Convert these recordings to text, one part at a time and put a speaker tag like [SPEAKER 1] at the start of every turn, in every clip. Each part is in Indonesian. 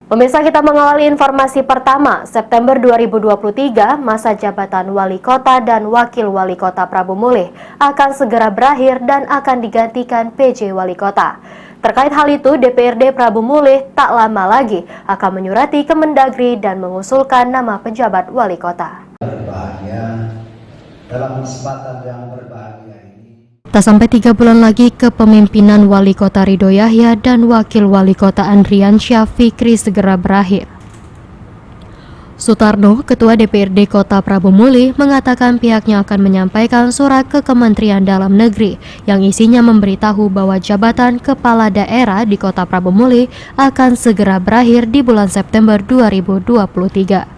[SPEAKER 1] Pemirsa, kita mengawali informasi pertama. September 2023, masa jabatan Wali Kota dan Wakil Wali Kota Prabu Mulih akan segera berakhir dan akan digantikan PJ Wali Kota. Terkait hal itu, DPRD Prabu Mulih tak lama lagi akan menyurati Kemendagri dan mengusulkan nama penjabat Wali Kota.
[SPEAKER 2] Berbahagia dalam kesempatan yang berbahagia ini.
[SPEAKER 1] Tak sampai 3 bulan lagi kepemimpinan Wali Kota Ridho Yahya dan Wakil Wali Kota Andriansyah Fikri segera berakhir. Sutarno, Ketua DPRD Kota Prabu Mulih, mengatakan pihaknya akan menyampaikan surat ke Kementerian Dalam Negeri yang isinya memberitahu bahwa jabatan kepala daerah di Kota Prabu Mulih akan segera berakhir di bulan September 2023.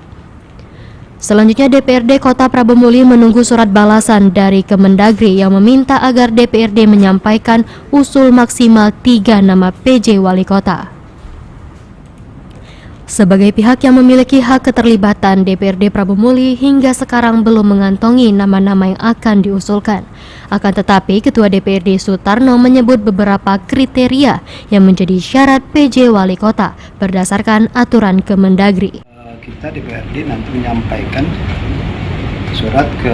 [SPEAKER 1] Selanjutnya, DPRD Kota Prabu Mulih menunggu surat balasan dari Kemendagri yang meminta agar DPRD menyampaikan usul maksimal 3 nama PJ Wali Kota. Sebagai pihak yang memiliki hak keterlibatan, DPRD Prabu Mulih hingga sekarang belum mengantongi nama-nama yang akan diusulkan. Akan tetapi, Ketua DPRD Sutarno menyebut beberapa kriteria yang menjadi syarat PJ Wali Kota berdasarkan aturan Kemendagri.
[SPEAKER 2] Kita DPRD nanti menyampaikan surat ke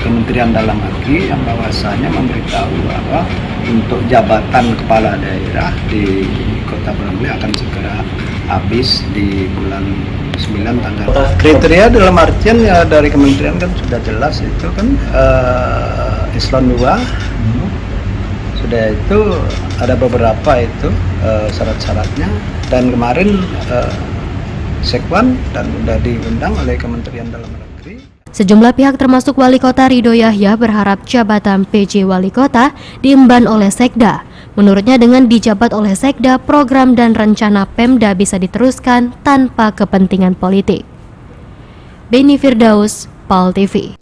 [SPEAKER 2] Kementerian Dalam Negeri yang bahwasanya memberitahu bahwa untuk jabatan kepala daerah di Kota Prabu Mulih akan segera habis di bulan 9 tanggal. Kriteria dalam artian ya dari kementerian kan sudah jelas itu kan Eselon 2. Sudah itu ada beberapa itu syarat-syaratnya dan kemarin Sekwan dan sudah diundang oleh Kementerian Dalam Negeri.
[SPEAKER 1] Sejumlah pihak termasuk Wali Kota Ridho Yahya berharap jabatan PJ Wali Kota diemban oleh Sekda. Menurutnya dengan dijabat oleh Sekda, program dan rencana Pemda bisa diteruskan tanpa kepentingan politik. Beni Firdaus, PAL TV.